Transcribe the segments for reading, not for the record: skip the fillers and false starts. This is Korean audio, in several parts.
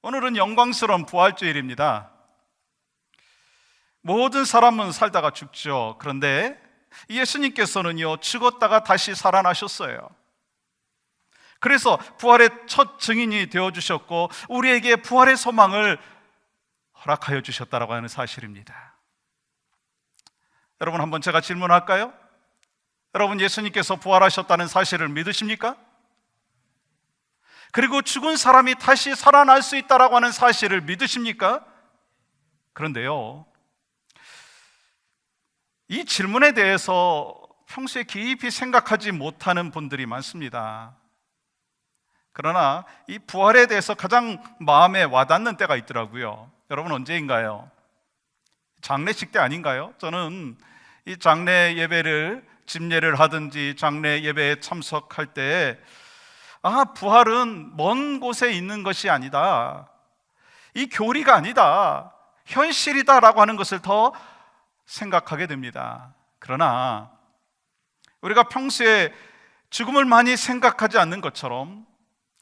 오늘은 영광스러운 부활주일입니다. 모든 사람은 살다가 죽죠. 그런데 예수님께서는요, 죽었다가 다시 살아나셨어요. 그래서 부활의 첫 증인이 되어주셨고 우리에게 부활의 소망을 허락하여 주셨다라고 하는 사실입니다. 여러분, 한번 제가 질문할까요? 여러분, 예수님께서 부활하셨다는 사실을 믿으십니까? 그리고 죽은 사람이 다시 살아날 수 있다라고 하는 사실을 믿으십니까? 그런데요, 이 질문에 대해서 평소에 깊이 생각하지 못하는 분들이 많습니다. 그러나 이 부활에 대해서 가장 마음에 와닿는 때가 있더라고요. 여러분, 언제인가요? 장례식 때 아닌가요? 저는 이 장례 예배를 집례를 하든지 장례 예배에 참석할 때 부활은 먼 곳에 있는 것이 아니다, 이 교리가 아니다, 현실이다라고 하는 것을 더 생각하게 됩니다. 그러나 우리가 평소에 죽음을 많이 생각하지 않는 것처럼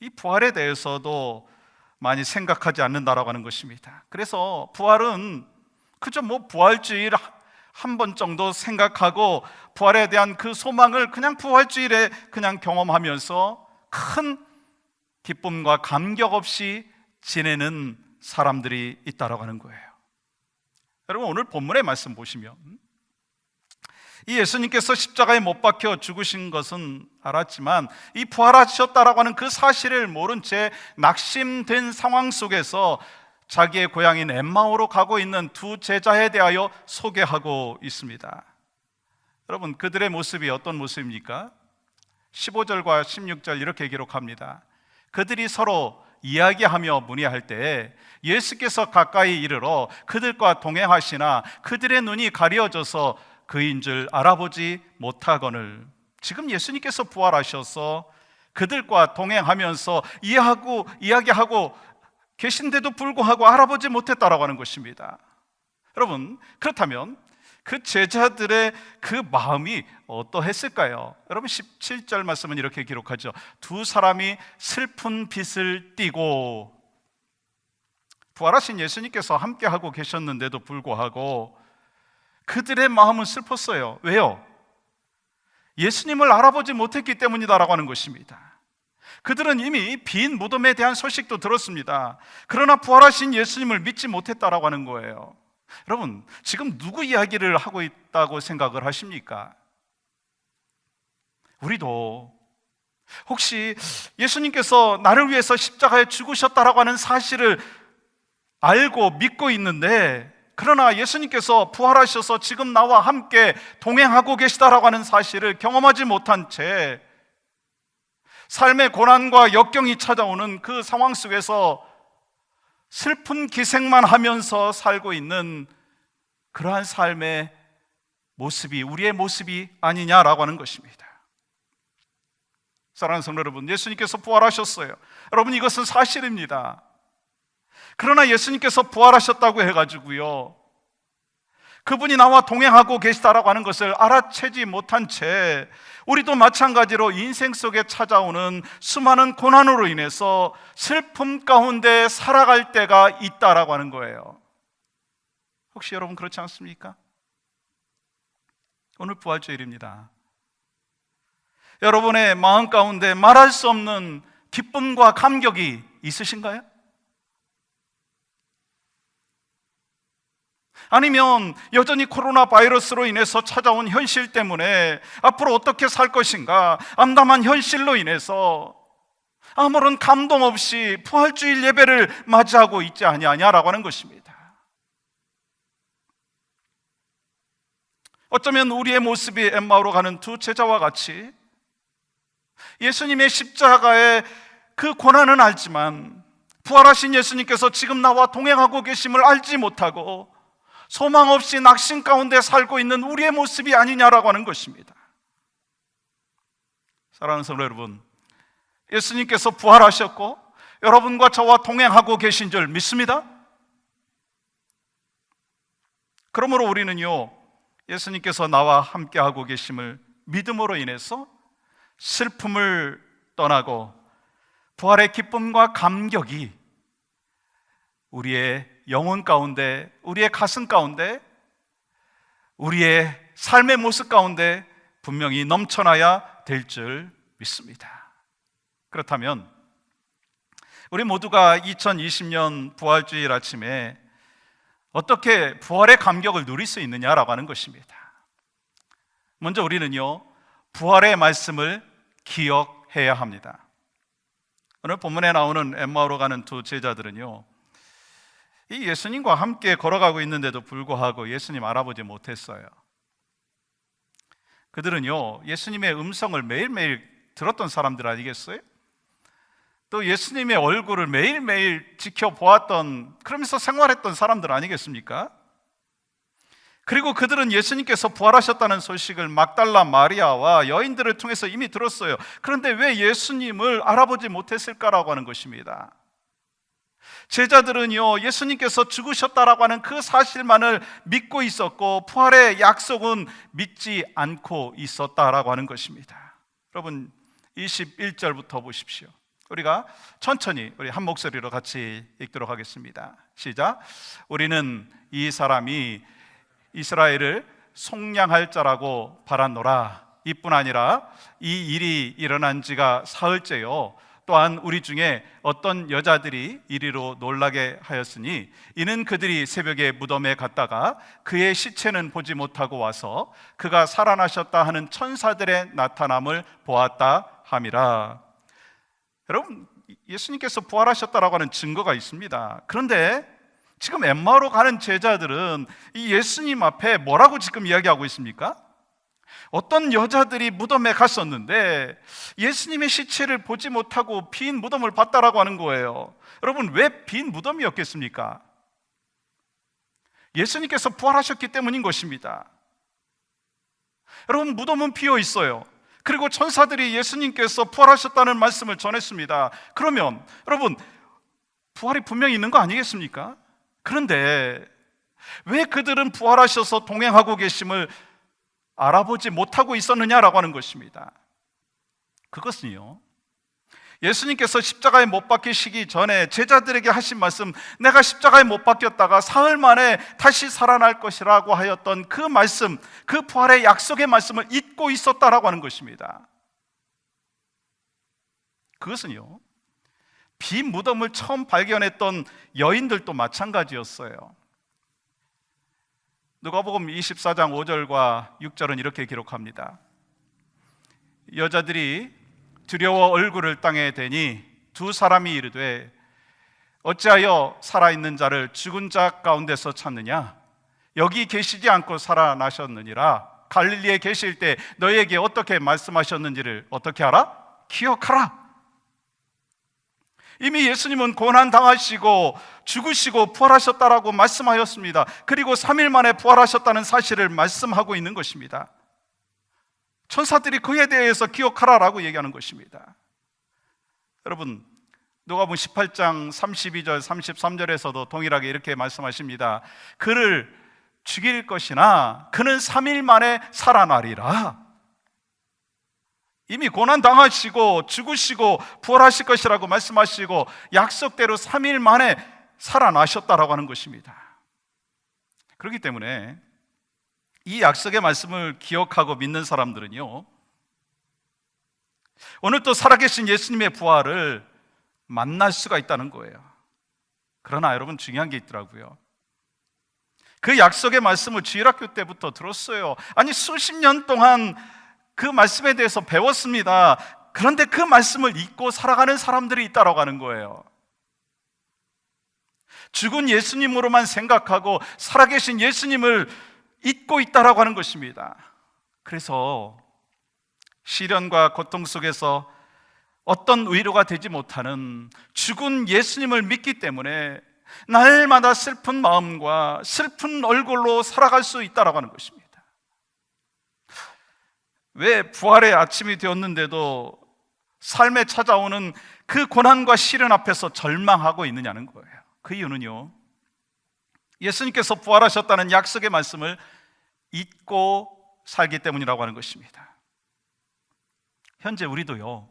이 부활에 대해서도 많이 생각하지 않는다라고 하는 것입니다. 그래서 부활은 그저 부활주일 한 번 정도 생각하고 부활에 대한 그 소망을 그냥 부활주일에 그냥 경험하면서 큰 기쁨과 감격 없이 지내는 사람들이 있다라고 하는 거예요. 여러분, 오늘 본문의 말씀 보시면 이 예수님께서 십자가에 못 박혀 죽으신 것은 알았지만 이 부활하셨다라고 하는 그 사실을 모른 채 낙심된 상황 속에서 자기의 고향인 엠마오로 가고 있는 두 제자에 대하여 소개하고 있습니다. 여러분, 그들의 모습이 어떤 모습입니까? 15절과 16절 이렇게 기록합니다. 그들이 서로 이야기하며 문의할 때 예수께서 가까이 이르러 그들과 동행하시나 그들의 눈이 가려져서 그인 줄 알아보지 못하거늘. 지금 예수님께서 부활하셔서 그들과 동행하면서 이야기하고 계신데도 불구하고 알아보지 못했다라고 하는 것입니다. 여러분, 그렇다면 그 제자들의 그 마음이 어떠했을까요? 여러분, 17절 말씀은 이렇게 기록하죠. 두 사람이 슬픈 빛을 띠고, 부활하신 예수님께서 함께하고 계셨는데도 불구하고 그들의 마음은 슬펐어요. 왜요? 예수님을 알아보지 못했기 때문이다라고 하는 것입니다. 그들은 이미 빈 무덤에 대한 소식도 들었습니다. 그러나 부활하신 예수님을 믿지 못했다라고 하는 거예요. 여러분, 지금 누구 이야기를 하고 있다고 생각을 하십니까? 우리도 혹시 예수님께서 나를 위해서 십자가에 죽으셨다라고 하는 사실을 알고 믿고 있는데, 그러나 예수님께서 부활하셔서 지금 나와 함께 동행하고 계시다라고 하는 사실을 경험하지 못한 채 삶의 고난과 역경이 찾아오는 그 상황 속에서 슬픈 기색만 하면서 살고 있는 그러한 삶의 모습이 우리의 모습이 아니냐라고 하는 것입니다. 사랑하는 성도 여러분, 예수님께서 부활하셨어요. 여러분, 이것은 사실입니다. 그러나 예수님께서 부활하셨다고 해가지고요, 그분이 나와 동행하고 계시다라고 하는 것을 알아채지 못한 채 우리도 마찬가지로 인생 속에 찾아오는 수많은 고난으로 인해서 슬픔 가운데 살아갈 때가 있다라고 하는 거예요. 혹시 여러분 그렇지 않습니까? 오늘 부활주일입니다. 여러분의 마음 가운데 말할 수 없는 기쁨과 감격이 있으신가요? 아니면 여전히 코로나 바이러스로 인해서 찾아온 현실 때문에 앞으로 어떻게 살 것인가 암담한 현실로 인해서 아무런 감동 없이 부활주일 예배를 맞이하고 있지 아니하냐라고 하는 것입니다. 어쩌면 우리의 모습이 엠마오로 가는 두 제자와 같이 예수님의 십자가의 그 고난은 알지만 부활하신 예수님께서 지금 나와 동행하고 계심을 알지 못하고 소망 없이 낙심 가운데 살고 있는 우리의 모습이 아니냐라고 하는 것입니다. 사랑하는 성도 여러분, 예수님께서 부활하셨고 여러분과 저와 동행하고 계신 줄 믿습니다. 그러므로 우리는요, 예수님께서 나와 함께하고 계심을 믿음으로 인해서 슬픔을 떠나고 부활의 기쁨과 감격이 우리의 영혼 가운데, 우리의 가슴 가운데, 우리의 삶의 모습 가운데 분명히 넘쳐나야 될 줄 믿습니다. 그렇다면 우리 모두가 2020년 부활주일 아침에 어떻게 부활의 감격을 누릴 수 있느냐라고 하는 것입니다. 먼저 우리는요, 부활의 말씀을 기억해야 합니다. 오늘 본문에 나오는 엠마오로 가는 두 제자들은요, 이 예수님과 함께 걸어가고 있는데도 불구하고 예수님 알아보지 못했어요. 그들은요, 예수님의 음성을 매일매일 들었던 사람들 아니겠어요? 또 예수님의 얼굴을 매일매일 지켜보았던, 그러면서 생활했던 사람들 아니겠습니까? 그리고 그들은 예수님께서 부활하셨다는 소식을 막달라 마리아와 여인들을 통해서 이미 들었어요. 그런데 왜 예수님을 알아보지 못했을까라고 하는 것입니다. 제자들은요, 예수님께서 죽으셨다라고 하는 그 사실만을 믿고 있었고 부활의 약속은 믿지 않고 있었다라고 하는 것입니다. 여러분, 21절부터 보십시오. 우리가 천천히 우리 한 목소리로 같이 읽도록 하겠습니다. 시작. 우리는 이 사람이 이스라엘을 속량할 자라고 바랐노라. 이뿐 아니라 이 일이 일어난 지가 사흘째요, 또한 우리 중에 어떤 여자들이 이리로 놀라게 하였으니 이는 그들이 새벽에 무덤에 갔다가 그의 시체는 보지 못하고 와서 그가 살아나셨다 하는 천사들의 나타남을 보았다 함이라. 여러분, 예수님께서 부활하셨다라고 하는 증거가 있습니다. 그런데 지금 엠마오로 가는 제자들은 이 예수님 앞에 뭐라고 지금 이야기하고 있습니까? 어떤 여자들이 무덤에 갔었는데 예수님의 시체를 보지 못하고 빈 무덤을 봤다라고 하는 거예요. 여러분, 왜 빈 무덤이었겠습니까? 예수님께서 부활하셨기 때문인 것입니다. 여러분, 무덤은 비어 있어요. 그리고 천사들이 예수님께서 부활하셨다는 말씀을 전했습니다. 그러면 여러분, 부활이 분명히 있는 거 아니겠습니까? 그런데 왜 그들은 부활하셔서 동행하고 계심을 알아보지 못하고 있었느냐라고 하는 것입니다. 그것은요, 예수님께서 십자가에 못 박히시기 전에 제자들에게 하신 말씀, 내가 십자가에 못 박혔다가 사흘 만에 다시 살아날 것이라고 하였던 그 말씀, 그 부활의 약속의 말씀을 잊고 있었다라고 하는 것입니다. 그것은요, 빈 무덤을 처음 발견했던 여인들도 마찬가지였어요. 누가복음 24장 5절과 6절은 이렇게 기록합니다. 여자들이 두려워 얼굴을 땅에 대니 두 사람이 이르되 어찌하여 살아있는 자를 죽은 자 가운데서 찾느냐? 여기 계시지 않고 살아나셨느니라. 갈릴리에 계실 때 너희에게 어떻게 말씀하셨는지를 어떻게 알아? 기억하라. 이미 예수님은 고난당하시고 죽으시고 부활하셨다라고 말씀하였습니다. 그리고 3일 만에 부활하셨다는 사실을 말씀하고 있는 것입니다. 천사들이 그에 대해서 기억하라라고 얘기하는 것입니다. 여러분, 누가복음 18장 32절 33절에서도 동일하게 이렇게 말씀하십니다. 그를 죽일 것이나 그는 3일 만에 살아나리라. 이미 고난당하시고 죽으시고 부활하실 것이라고 말씀하시고 약속대로 3일 만에 살아나셨다라고 하는 것입니다. 그렇기 때문에 이 약속의 말씀을 기억하고 믿는 사람들은요, 오늘 또 살아계신 예수님의 부활을 만날 수가 있다는 거예요. 그러나 여러분, 중요한 게 있더라고요. 그 약속의 말씀을 주일학교 때부터 들었어요. 아니, 수십 년 동안 그 말씀에 대해서 배웠습니다. 그런데 그 말씀을 잊고 살아가는 사람들이 있다라고 하는 거예요. 죽은 예수님으로만 생각하고 살아계신 예수님을 잊고 있다라고 하는 것입니다. 그래서 시련과 고통 속에서 어떤 위로가 되지 못하는 죽은 예수님을 믿기 때문에 날마다 슬픈 마음과 슬픈 얼굴로 살아갈 수 있다라고 하는 것입니다. 왜 부활의 아침이 되었는데도 삶에 찾아오는 그 고난과 시련 앞에서 절망하고 있느냐는 거예요. 그 이유는요, 예수님께서 부활하셨다는 약속의 말씀을 잊고 살기 때문이라고 하는 것입니다. 현재 우리도요,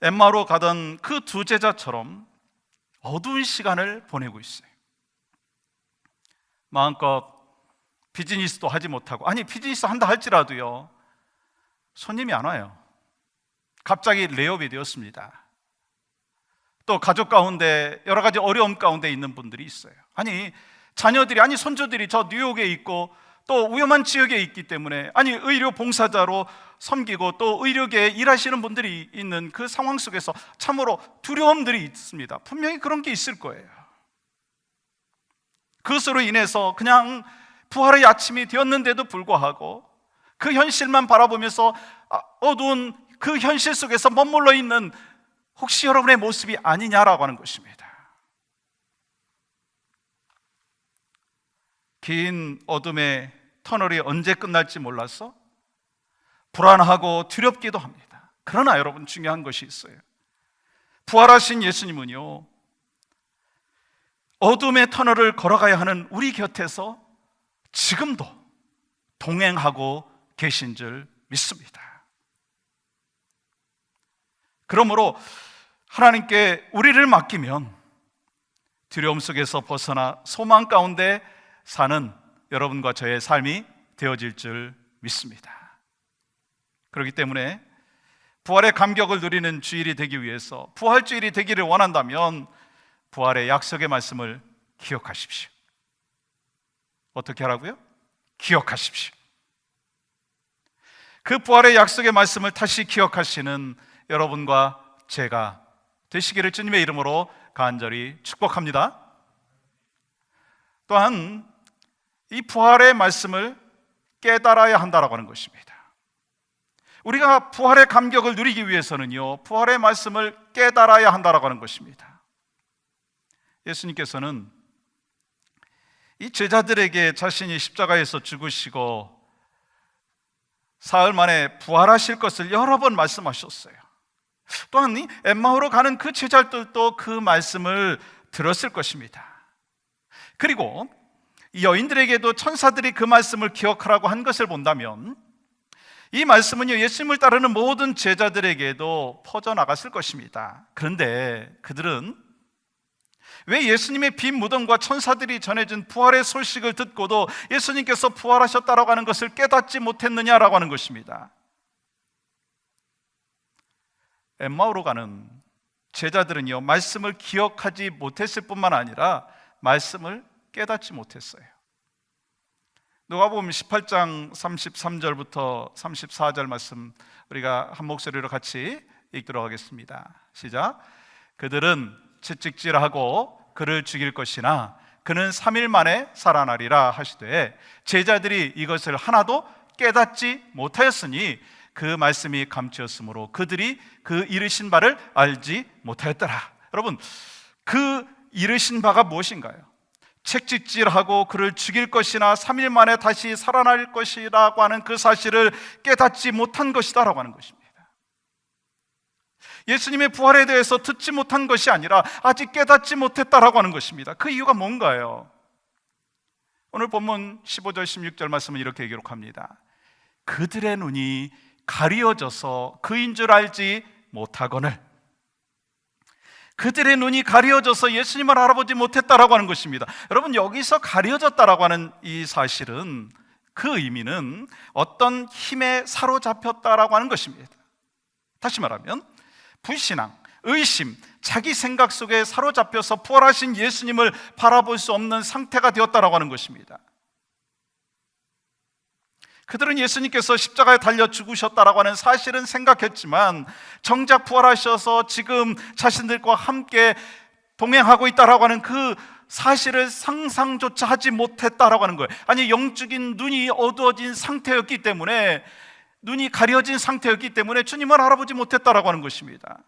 엠마오로 가던 그 두 제자처럼 어두운 시간을 보내고 있어요. 마음껏 비즈니스도 하지 못하고, 아니 비즈니스 한다 할지라도요, 손님이 안 와요. 갑자기 레이업이 되었습니다. 또 가족 가운데 여러 가지 어려움 가운데 있는 분들이 있어요. 아니 자녀들이, 아니 손주들이 저 뉴욕에 있고 또 위험한 지역에 있기 때문에, 아니 의료 봉사자로 섬기고 또 의료계에 일하시는 분들이 있는 그 상황 속에서 참으로 두려움들이 있습니다. 분명히 그런 게 있을 거예요. 그것으로 인해서 그냥 부활의 아침이 되었는데도 불구하고 그 현실만 바라보면서 어두운 그 현실 속에서 머물러 있는 혹시 여러분의 모습이 아니냐라고 하는 것입니다. 긴 어둠의 터널이 언제 끝날지 몰라서 불안하고 두렵기도 합니다. 그러나 여러분, 중요한 것이 있어요. 부활하신 예수님은요, 어둠의 터널을 걸어가야 하는 우리 곁에서 지금도 동행하고 계신 줄 믿습니다. 그러므로 하나님께 우리를 맡기면 두려움 속에서 벗어나 소망 가운데 사는 여러분과 저의 삶이 되어질 줄 믿습니다. 그렇기 때문에 부활의 감격을 누리는 주일이 되기 위해서, 부활주일이 되기를 원한다면 부활의 약속의 말씀을 기억하십시오. 어떻게 하라고요? 기억하십시오. 그 부활의 약속의 말씀을 다시 기억하시는 여러분과 제가 되시기를 주님의 이름으로 간절히 축복합니다. 또한 이 부활의 말씀을 깨달아야 한다라고 하는 것입니다. 우리가 부활의 감격을 누리기 위해서는요, 부활의 말씀을 깨달아야 한다라고 하는 것입니다. 예수님께서는 이 제자들에게 자신이 십자가에서 죽으시고 사흘 만에 부활하실 것을 여러 번 말씀하셨어요. 또한 이 엠마오로 가는 그 제자들도 그 말씀을 들었을 것입니다. 그리고 이 여인들에게도 천사들이 그 말씀을 기억하라고 한 것을 본다면 이 말씀은요, 예수님을 따르는 모든 제자들에게도 퍼져나갔을 것입니다. 그런데 그들은 왜 예수님의 빈 무덤과 천사들이 전해준 부활의 소식을 듣고도 예수님께서 부활하셨다라고 하는 것을 깨닫지 못했느냐라고 하는 것입니다. 엠마오로 가는 제자들은요, 말씀을 기억하지 못했을 뿐만 아니라 말씀을 깨닫지 못했어요. 누가복음 18장 33절부터 34절 말씀 우리가 한 목소리로 같이 읽도록 하겠습니다. 시작. 그들은 채찍질하고 그를 죽일 것이나 그는 3일 만에 살아나리라 하시되 제자들이 이것을 하나도 깨닫지 못하였으니 그 말씀이 감추었으므로 그들이 그 이르신 바를 알지 못하였더라. 여러분, 그 이르신 바가 무엇인가요? 채찍질하고 그를 죽일 것이나 3일 만에 다시 살아날 것이라고 하는 그 사실을 깨닫지 못한 것이다라고 하는 것입니다. 예수님의 부활에 대해서 듣지 못한 것이 아니라 아직 깨닫지 못했다라고 하는 것입니다. 그 이유가 뭔가요? 오늘 본문 15절 16절 말씀은 이렇게 기록합니다. 그들의 눈이 가리어져서 그인 줄 알지 못하거늘. 그들의 눈이 가려져서 예수님을 알아보지 못했다라고 하는 것입니다. 여러분, 여기서 가려졌다라고 하는 이 사실은, 그 의미는 어떤 힘에 사로잡혔다라고 하는 것입니다. 다시 말하면 불신앙, 의심, 자기 생각 속에 사로잡혀서 부활하신 예수님을 바라볼 수 없는 상태가 되었다라고 하는 것입니다. 그들은 예수님께서 십자가에 달려 죽으셨다라고 하는 사실은 생각했지만 정작 부활하셔서 지금 자신들과 함께 동행하고 있다라고 하는 그 사실을 상상조차 하지 못했다라고 하는 거예요. 아니, 영적인 눈이 어두워진 상태였기 때문에, 눈이 가려진 상태였기 때문에 주님을 알아보지 못했다라고 하는 것입니다.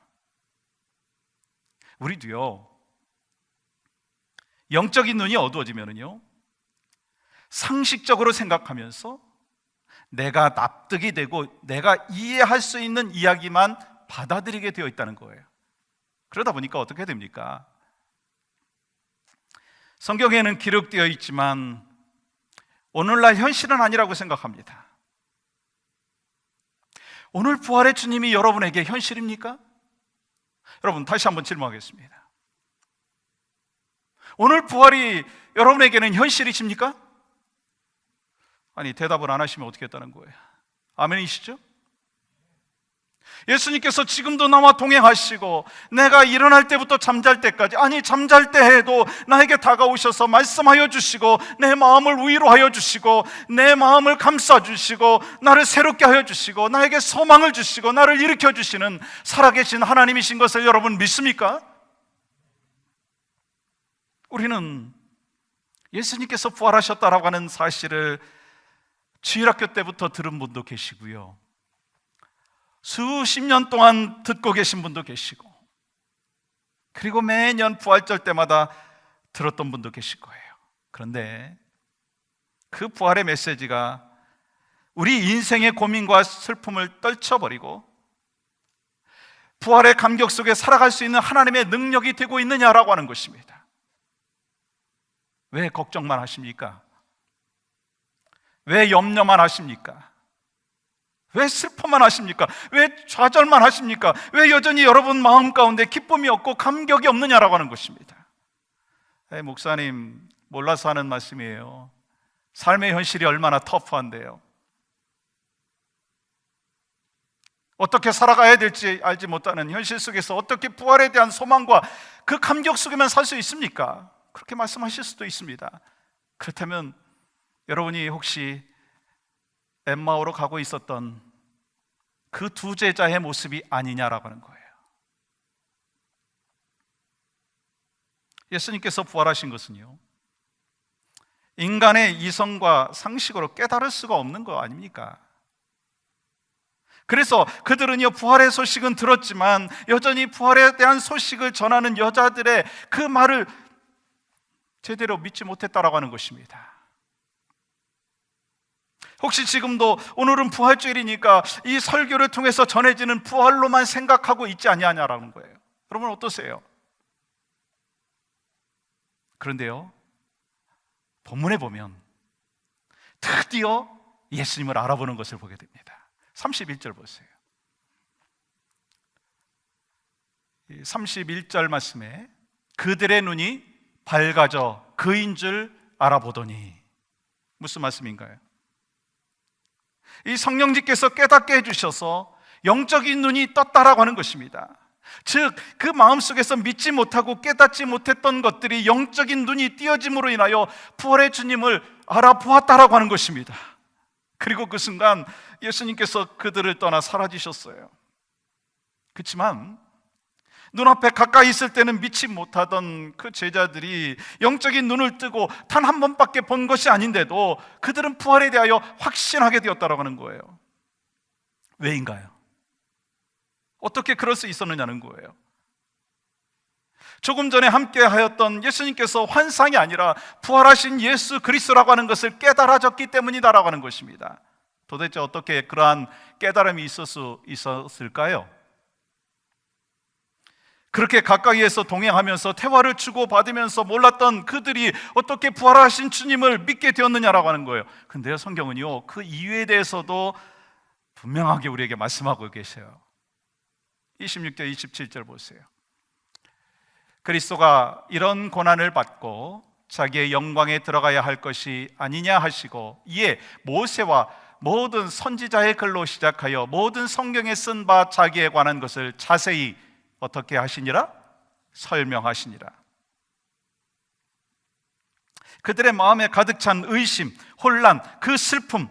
우리도요, 영적인 눈이 어두워지면은요, 상식적으로 생각하면서 내가 납득이 되고 내가 이해할 수 있는 이야기만 받아들이게 되어 있다는 거예요. 그러다 보니까 어떻게 됩니까? 성경에는 기록되어 있지만 오늘날 현실은 아니라고 생각합니다. 오늘 부활의 주님이 여러분에게 현실입니까? 여러분, 다시 한번 질문하겠습니다. 오늘 부활이 여러분에게는 현실이십니까? 아니, 대답을 안 하시면 어떻게 했다는 거예요? 아멘이시죠? 예수님께서 지금도 나와 동행하시고 내가 일어날 때부터 잠잘 때까지, 아니 잠잘 때 해도 나에게 다가오셔서 말씀하여 주시고 내 마음을 위로하여 주시고 내 마음을 감싸 주시고 나를 새롭게 하여 주시고 나에게 소망을 주시고 나를 일으켜 주시는 살아계신 하나님이신 것을 여러분 믿습니까? 우리는 예수님께서 부활하셨다라고 하는 사실을 주일학교 때부터 들은 분도 계시고요, 수십 년 동안 듣고 계신 분도 계시고, 그리고 매년 부활절 때마다 들었던 분도 계실 거예요. 그런데 그 부활의 메시지가 우리 인생의 고민과 슬픔을 떨쳐버리고 부활의 감격 속에 살아갈 수 있는 하나님의 능력이 되고 있느냐라고 하는 것입니다. 왜 걱정만 하십니까? 왜 염려만 하십니까? 왜 슬퍼만 하십니까? 왜 좌절만 하십니까? 왜 여전히 여러분 마음 가운데 기쁨이 없고 감격이 없느냐라고 하는 것입니다. 목사님, 몰라서 하는 말씀이에요. 삶의 현실이 얼마나 터프한데요, 어떻게 살아가야 될지 알지 못하는 현실 속에서 어떻게 부활에 대한 소망과 그 감격 속에만 살 수 있습니까? 그렇게 말씀하실 수도 있습니다. 그렇다면 여러분이 혹시 엠마오로 가고 있었던 그 두 제자의 모습이 아니냐라고 하는 거예요. 예수님께서 부활하신 것은요, 인간의 이성과 상식으로 깨달을 수가 없는 거 아닙니까? 그래서 그들은요, 부활의 소식은 들었지만 여전히 부활에 대한 소식을 전하는 여자들의 그 말을 제대로 믿지 못했다라고 하는 것입니다. 혹시 지금도 오늘은 부활주일이니까 이 설교를 통해서 전해지는 부활로만 생각하고 있지 아니하냐라는 거예요. 여러분 어떠세요? 그런데요, 본문에 보면 드디어 예수님을 알아보는 것을 보게 됩니다. 31절 보세요. 31절 말씀에 그들의 눈이 밝아져 그인 줄 알아보더니, 무슨 말씀인가요? 이 성령님께서 깨닫게 해주셔서 영적인 눈이 떴다라고 하는 것입니다. 즉, 그 마음속에서 믿지 못하고 깨닫지 못했던 것들이 영적인 눈이 띄어짐으로 인하여 부활의 주님을 알아보았다라고 하는 것입니다. 그리고 그 순간 예수님께서 그들을 떠나 사라지셨어요. 그렇지만 눈앞에 가까이 있을 때는 믿지 못하던 그 제자들이 영적인 눈을 뜨고 단 한 번밖에 본 것이 아닌데도 그들은 부활에 대하여 확신하게 되었다고 하는 거예요. 왜인가요? 어떻게 그럴 수 있었느냐는 거예요. 조금 전에 함께 하였던 예수님께서 환상이 아니라 부활하신 예수 그리스도라고 하는 것을 깨달아졌기 때문이다라고 하는 것입니다. 도대체 어떻게 그러한 깨달음이 있을 수 있었을까요? 그렇게 가까이에서 동행하면서 대화를 주고받으면서 몰랐던 그들이 어떻게 부활하신 주님을 믿게 되었느냐라고 하는 거예요. 근데요, 성경은요, 그 이유에 대해서도 분명하게 우리에게 말씀하고 계세요. 26절 27절 보세요. 그리스도가 이런 고난을 받고 자기의 영광에 들어가야 할 것이 아니냐 하시고, 이에 모세와 모든 선지자의 글로 시작하여 모든 성경에 쓴 바 자기에 관한 것을 자세히 어떻게 하시니라? 설명하시니라. 그들의 마음에 가득 찬 의심, 혼란, 그 슬픔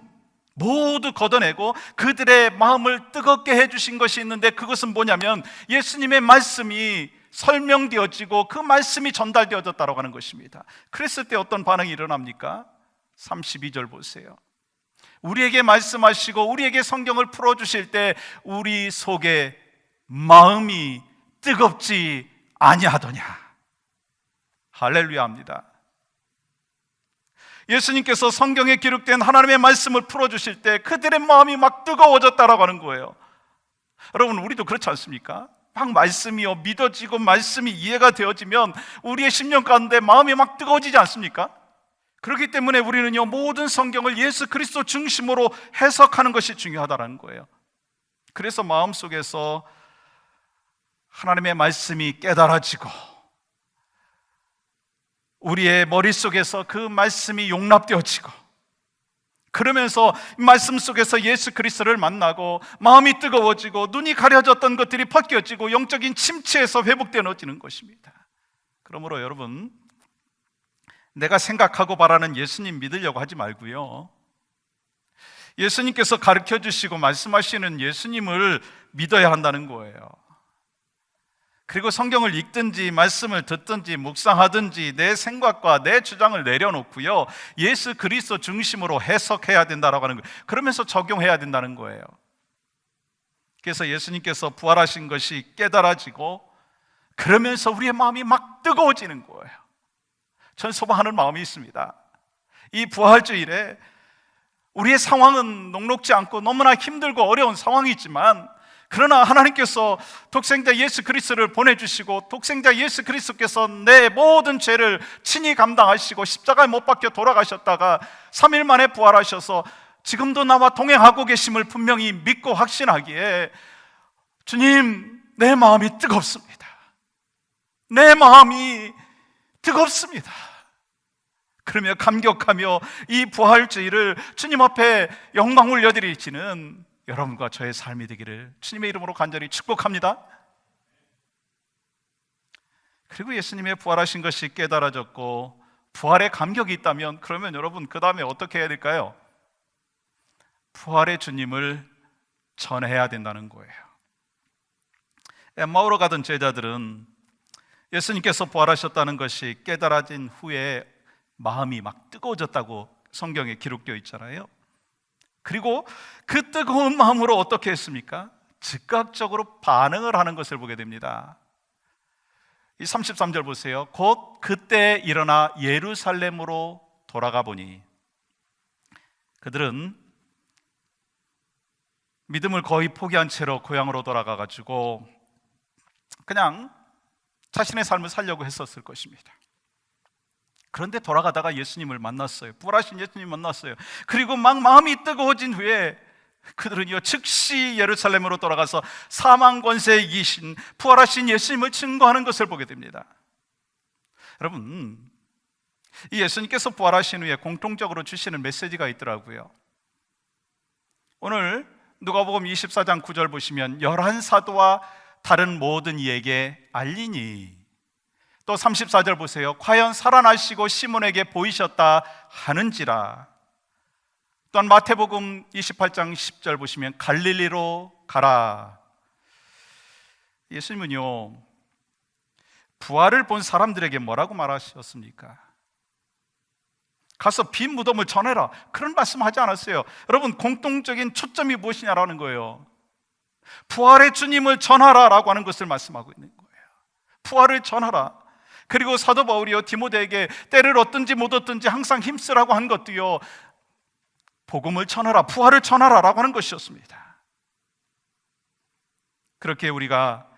모두 걷어내고 그들의 마음을 뜨겁게 해주신 것이 있는데, 그것은 뭐냐면 예수님의 말씀이 설명되어지고 그 말씀이 전달되어졌다고 하는 것입니다. 그랬을 때 어떤 반응이 일어납니까? 32절 보세요. 우리에게 말씀하시고 우리에게 성경을 풀어주실 때 우리 속에 마음이 뜨겁지 아니하더냐. 할렐루야 합니다. 예수님께서 성경에 기록된 하나님의 말씀을 풀어주실 때 그들의 마음이 막 뜨거워졌다라고 하는 거예요. 여러분, 우리도 그렇지 않습니까? 막 말씀이요 믿어지고 말씀이 이해가 되어지면 우리의 심령 가운데 마음이 막 뜨거워지지 않습니까? 그렇기 때문에 우리는요, 모든 성경을 예수 그리스도 중심으로 해석하는 것이 중요하다는 거예요. 그래서 마음속에서 하나님의 말씀이 깨달아지고 우리의 머릿속에서 그 말씀이 용납되어지고, 그러면서 말씀 속에서 예수 그리스도를 만나고 마음이 뜨거워지고 눈이 가려졌던 것들이 벗겨지고 영적인 침체에서 회복되어지는 것입니다. 그러므로 여러분, 내가 생각하고 바라는 예수님 믿으려고 하지 말고요, 예수님께서 가르쳐 주시고 말씀하시는 예수님을 믿어야 한다는 거예요. 그리고 성경을 읽든지 말씀을 듣든지 묵상하든지 내 생각과 내 주장을 내려놓고요, 예수 그리스도 중심으로 해석해야 된다라고 하는 거예요. 그러면서 적용해야 된다는 거예요. 그래서 예수님께서 부활하신 것이 깨달아지고, 그러면서 우리의 마음이 막 뜨거워지는 거예요. 전 소망하는 마음이 있습니다. 이 부활주일에 우리의 상황은 녹록지 않고 너무나 힘들고 어려운 상황이지만, 그러나 하나님께서 독생자 예수 그리스도를 보내주시고, 독생자 예수 그리스도께서 내 모든 죄를 친히 감당하시고 십자가에 못 박혀 돌아가셨다가 3일 만에 부활하셔서 지금도 나와 동행하고 계심을 분명히 믿고 확신하기에, 주님, 내 마음이 뜨겁습니다. 내 마음이 뜨겁습니다. 그러며 감격하며 이 부활주일을 주님 앞에 영광 올려드리시는 여러분과 저의 삶이 되기를 주님의 이름으로 간절히 축복합니다. 그리고 예수님의 부활하신 것이 깨달아졌고 부활의 감격이 있다면, 그러면 여러분 그 다음에 어떻게 해야 될까요? 부활의 주님을 전해야 된다는 거예요. 엠마오로 가던 제자들은 예수님께서 부활하셨다는 것이 깨달아진 후에 마음이 막 뜨거워졌다고 성경에 기록되어 있잖아요. 그리고 그 뜨거운 마음으로 어떻게 했습니까? 즉각적으로 반응을 하는 것을 보게 됩니다. 이 33절 보세요. 곧 그때 일어나 예루살렘으로 돌아가 보니, 그들은 믿음을 거의 포기한 채로 고향으로 돌아가가지고 그냥 자신의 삶을 살려고 했었을 것입니다. 그런데 돌아가다가 예수님을 만났어요. 부활하신 예수님 만났어요. 그리고 막 마음이 뜨거워진 후에 그들은요 즉시 예루살렘으로 돌아가서 사망 권세에 이기신 부활하신 예수님을 증거하는 것을 보게 됩니다. 여러분, 이 예수님께서 부활하신 후에 공통적으로 주시는 메시지가 있더라고요. 오늘 누가복음 24장 9절 보시면 11사도와 다른 모든 이에게 알리니, 또 34절 보세요. 과연 살아나시고 시몬에게 보이셨다 하는지라. 또한 마태복음 28장 10절 보시면 갈릴리로 가라. 예수님은요 부활을 본 사람들에게 뭐라고 말하셨습니까? 가서 빈 무덤을 전해라, 그런 말씀 하지 않았어요. 여러분, 공통적인 초점이 무엇이냐라는 거예요. 부활의 주님을 전하라라고 하는 것을 말씀하고 있는 거예요. 부활을 전하라. 그리고 사도 바울이요 디모데에게 때를 얻든지 못 얻든지 항상 힘쓰라고 한 것도요 복음을 전하라, 부활을 전하라라고 하는 것이었습니다. 그렇게 우리가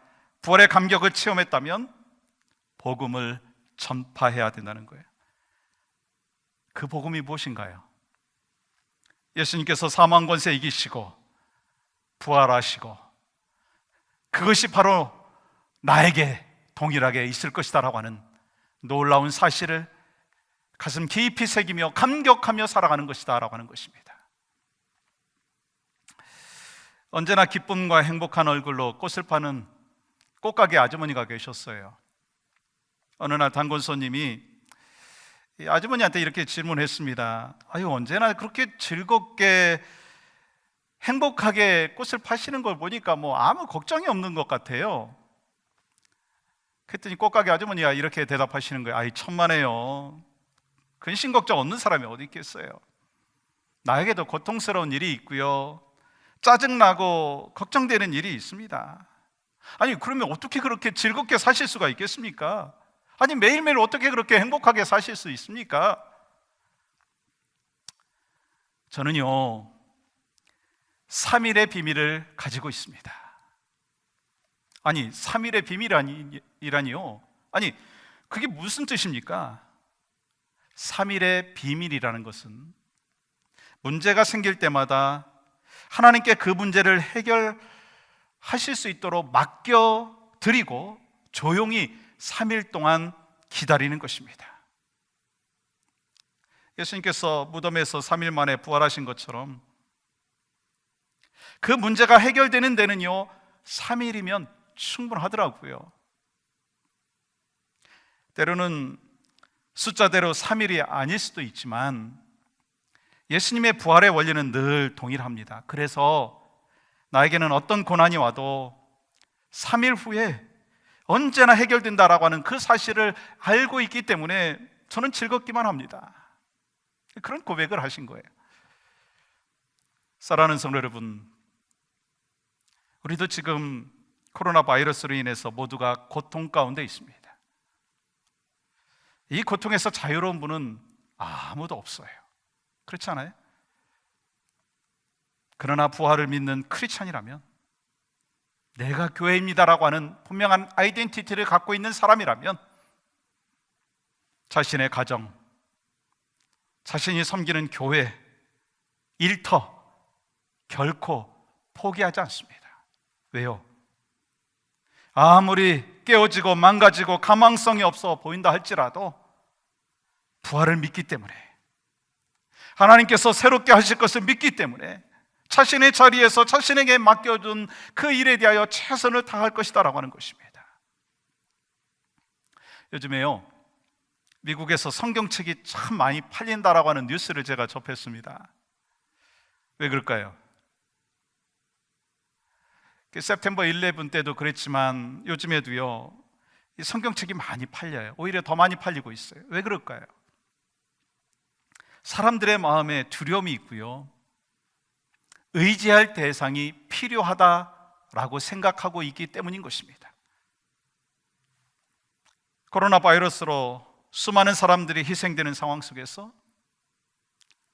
부활의 감격을 체험했다면 복음을 전파해야 된다는 거예요. 그 복음이 무엇인가요? 예수님께서 사망 권세 이기시고 부활하시고 그것이 바로 나에게 동일하게 있을 것이다라고 하는 놀라운 사실을 가슴 깊이 새기며 감격하며 살아가는 것이다라고 하는 것입니다. 언제나 기쁨과 행복한 얼굴로 꽃을 파는 꽃가게 아주머니가 계셨어요. 어느 날 단골 손님이 아주머니한테 이렇게 질문했습니다. 아유, 언제나 그렇게 즐겁게 행복하게 꽃을 파시는 걸 보니까 뭐 아무 걱정이 없는 것 같아요. 그랬더니 꽃가게 아주머니가 이렇게 대답하시는 거예요. 아이, 천만에요. 근심 걱정 없는 사람이 어디 있겠어요. 나에게도 고통스러운 일이 있고요, 짜증나고 걱정되는 일이 있습니다. 아니, 그러면 어떻게 그렇게 즐겁게 사실 수가 있겠습니까? 아니, 매일매일 어떻게 그렇게 행복하게 사실 수 있습니까? 저는요 3일의 비밀을 가지고 있습니다. 아니, 3일의 비밀이라니요? 아니, 그게 무슨 뜻입니까? 3일의 비밀이라는 것은 문제가 생길 때마다 하나님께 그 문제를 해결하실 수 있도록 맡겨드리고 조용히 3일 동안 기다리는 것입니다. 예수님께서 무덤에서 3일 만에 부활하신 것처럼 그 문제가 해결되는 데는요 3일이면 충분하더라고요. 때로는 숫자대로 3일이 아닐 수도 있지만 예수님의 부활의 원리는 늘 동일합니다. 그래서 나에게는 어떤 고난이 와도 3일 후에 언제나 해결된다라고 하는 그 사실을 알고 있기 때문에 저는 즐겁기만 합니다. 그런 고백을 하신 거예요. 사랑하는 성도 여러분, 우리도 지금 코로나 바이러스로 인해서 모두가 고통 가운데 있습니다. 이 고통에서 자유로운 분은 아무도 없어요. 그렇지 않아요? 그러나 부활을 믿는 크리스찬이라면, 내가 교회입니다라고 하는 분명한 아이덴티티를 갖고 있는 사람이라면 자신의 가정, 자신이 섬기는 교회, 일터 결코 포기하지 않습니다. 왜요? 아무리 깨어지고 망가지고 가망성이 없어 보인다 할지라도 부활을 믿기 때문에, 하나님께서 새롭게 하실 것을 믿기 때문에 자신의 자리에서 자신에게 맡겨준 그 일에 대하여 최선을 다할 것이다 라고 하는 것입니다. 요즘에요 미국에서 성경책이 참 많이 팔린다라고 하는 뉴스를 제가 접했습니다. 왜 그럴까요? september 11 때도 그랬지만 요즘에도요 이 성경책이 많이 팔려요. 오히려 더 많이 팔리고 있어요. 왜 그럴까요? 사람들의 마음에 두려움이 있고요, 의지할 대상이 필요하다라고 생각하고 있기 때문인 것입니다. 코로나 바이러스로 수많은 사람들이 희생되는 상황 속에서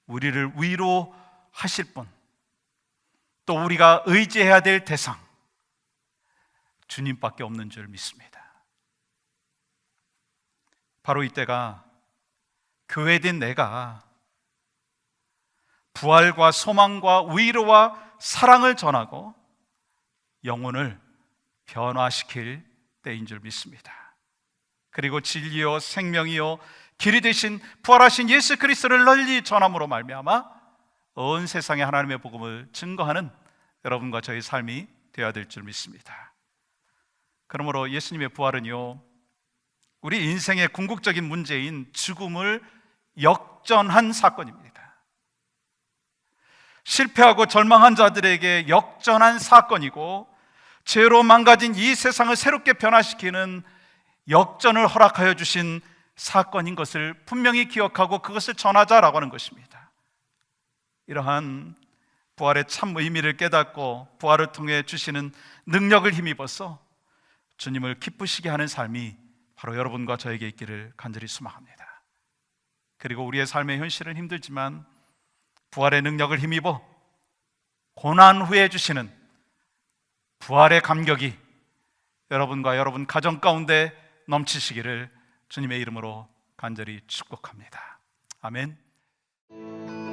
우리를 위로하실 분, 또 우리가 의지해야 될 대상, 주님밖에 없는 줄 믿습니다. 바로 이때가 교회된 내가 부활과 소망과 위로와 사랑을 전하고 영혼을 변화시킬 때인 줄 믿습니다. 그리고 진리요 생명이요 길이 되신 부활하신 예수 그리스도를 널리 전함으로 말미암아 온 세상에 하나님의 복음을 증거하는 여러분과 저의 삶이 되어야 될 줄 믿습니다. 그러므로 예수님의 부활은요 우리 인생의 궁극적인 문제인 죽음을 역전한 사건입니다. 실패하고 절망한 자들에게 역전한 사건이고, 죄로 망가진 이 세상을 새롭게 변화시키는 역전을 허락하여 주신 사건인 것을 분명히 기억하고 그것을 전하자라고 하는 것입니다. 이러한 부활의 참 의미를 깨닫고 부활을 통해 주시는 능력을 힘입어서 주님을 기쁘시게 하는 삶이 바로 여러분과 저에게 있기를 간절히 소망합니다. 그리고 우리의 삶의 현실은 힘들지만 부활의 능력을 힘입어 고난 후에 주시는 부활의 감격이 여러분과 여러분 가정 가운데 넘치시기를 주님의 이름으로 간절히 축복합니다. 아멘.